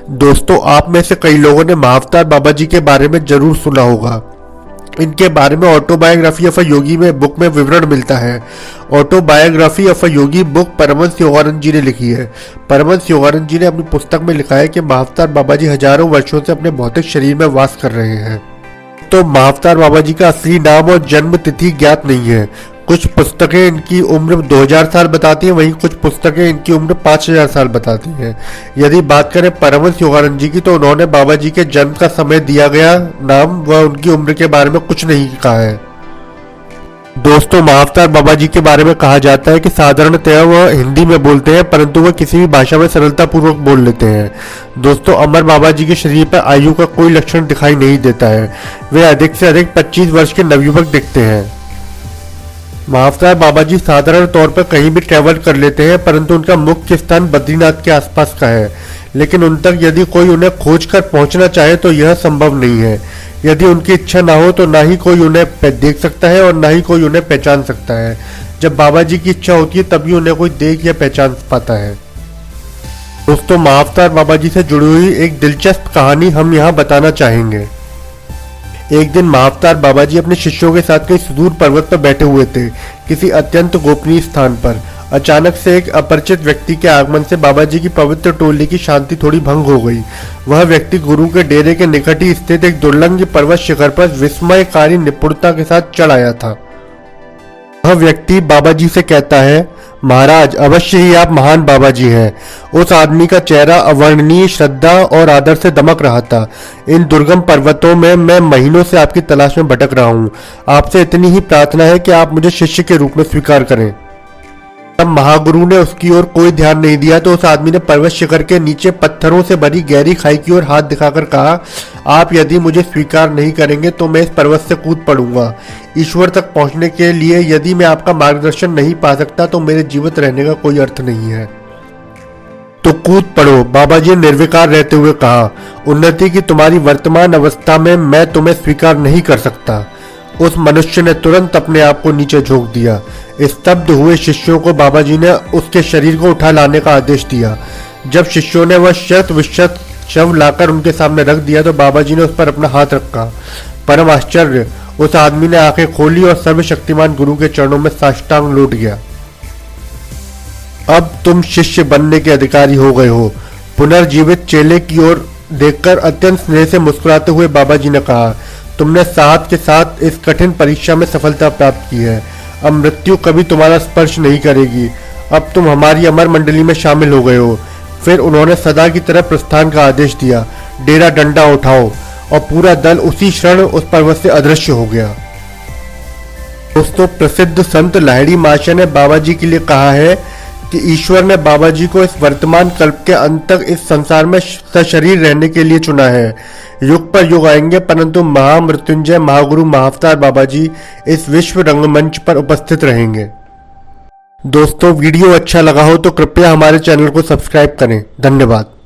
दोस्तों, आप में से कई लोगों ने महाअवतार बाबा जी के बारे में जरूर सुना होगा। इनके बारे में ऑटोबायोग्राफी ऑफ अ योगी में बुक में विवरण मिलता है। Autobiography of a yogi book Paramahansa Yogananda ji ने लिखी है। परमहंस योगानंद जी ने अपनी पुस्तक में लिखा है कि महाअवतार बाबा जी हजारों वर्षों से अपने भौतिक शरीर में वास कर रहे हैं। तो महाअवतार बाबा जी का असली नाम और जन्म तिथि ज्ञात नहीं है। कुछ पुस्तकें इनकी उम्र 2000 साल बताती हैं, वहीं कुछ पुस्तकें इनकी उम्र 5000 साल बताती हैं। यदि बात करें परमहंस योगानंद जी की, तो उन्होंने बाबा जी के जन्म का समय दिया गया नाम व उनकी उम्र के बारे में कुछ नहीं कहा है। दोस्तों, महाअवतार बाबा जी के बारे में कहा जाता है कि साधारणतः वह हिंदी में बोलते हैं, परंतु वह किसी भी भाषा में सरलतापूर्वक बोल लेते हैं। दोस्तों, अमर बाबा जी के शरीर पर आयु का कोई लक्षण दिखाई नहीं देता है। वे अधिक से अधिक 25 वर्ष के नवयुवक दिखते हैं। महाअवतार बाबा जी साधारण तौर पर कहीं भी ट्रैवल कर लेते हैं, परंतु उनका मुख्य स्थान बद्रीनाथ के आसपास का है। लेकिन उन तक यदि कोई उन्हें खोज कर पहुंचना चाहे तो यह संभव नहीं है। यदि उनकी इच्छा ना हो तो ना ही कोई उन्हें देख सकता है और ना ही कोई उन्हें पहचान सकता है। जब बाबा जी की इच्छा होती है तभी उन्हें कोई देख या पहचान पाता है। दोस्तों, महाअवतार बाबा जी से जुड़ी हुई एक दिलचस्प कहानी हम यहाँ बताना चाहेंगे। एक दिन महाअवतार बाबा जी अपने शिष्यों के साथ कई सुदूर पर्वत पर बैठे हुए थे, किसी अत्यंत गोपनीय स्थान पर। अचानक से एक अपरिचित व्यक्ति के आगमन से बाबा जी की पवित्र टोली की शांति थोड़ी भंग हो गई। वह व्यक्ति गुरु के डेरे के निकट ही स्थित एक दुर्लंघ पर्वत शिखर पर विस्मयकारी निपुणता के साथ चढ़ आया था। वह व्यक्ति बाबा जी से कहता है, महाराज, अवश्य ही आप महान बाबा जी हैं। उस आदमी का चेहरा अवर्णनीय श्रद्धा और आदर से दमक रहा था। इन दुर्गम पर्वतों में मैं महीनों से आपकी तलाश में भटक रहा हूँ। आपसे इतनी ही प्रार्थना है कि आप मुझे शिष्य के रूप में स्वीकार करें। जब महागुरु ने उसकी ओर कोई ध्यान नहीं दिया तो उस आदमी ने पर्वत शिखर के नीचे पत्थरों से भरी गहरी खाई की ओर हाथ दिखाकर कहा, आप यदि मुझे स्वीकार नहीं करेंगे तो मैं इस पर्वत से कूद पड़ूंगा। ईश्वर तक पहुंचने के लिए यदि मैं आपका मार्गदर्शन नहीं पा सकता तो मेरे जीवित रहने का कोई अर्थ नहीं है। तो कूद पड़ो, बाबा जी ने निर्विकार रहते हुए कहा। उन्नति की तुम्हारी वर्तमान अवस्था में मैं तुम्हें स्वीकार नहीं कर सकता। उस मनुष्य ने तुरंत अपने आप को नीचे झोंक दिया। स्तब्ध हुए शिष्यों को बाबा जी ने उसके शरीर को उठा लाने का आदेश दिया। जब शिष्यों ने वह शत विशत शव लाकर उनके सामने रख दिया तो बाबा जी ने उस पर अपना हाथ रखा। परम आश्चर्य, उस आदमी ने आंखें खोली और सर्वशक्तिमान गुरु के चरणों में साष्टांग लौट गया। अब तुम शिष्य बनने के अधिकारी हो गए हो। पुनर्जीवित चेले की ओर देखकर अत्यंत स्नेह से मुस्कुराते हुए बाबा जी ने कहा, तुमने साथ के साथ इस कठिन परीक्षा में सफलता प्राप्त की है। अब मृत्यु कभी तुम्हारा स्पर्श नहीं करेगी। अब तुम हमारी अमर मंडली में शामिल हो गए हो। फिर उन्होंने सदा की तरह प्रस्थान का आदेश दिया। डेरा डंडा उठाओ, और पूरा दल उसी क्षण उस पर्वत से अदृश्य हो गया। दोस्तों, प्रसिद्ध संत लाहिड़ी महाशय ने बाबा जी के लिए कहा है कि ईश्वर ने बाबा जी को इस वर्तमान कल्प के अंत तक इस संसार में सशरीर रहने के लिए चुना है। युग पर युग आएंगे, परंतु महामृत्युंजय महागुरु महाअवतार बाबा जी इस विश्व रंगमंच पर उपस्थित रहेंगे। दोस्तों, वीडियो अच्छा लगा हो तो कृपया हमारे चैनल को सब्सक्राइब करें। धन्यवाद।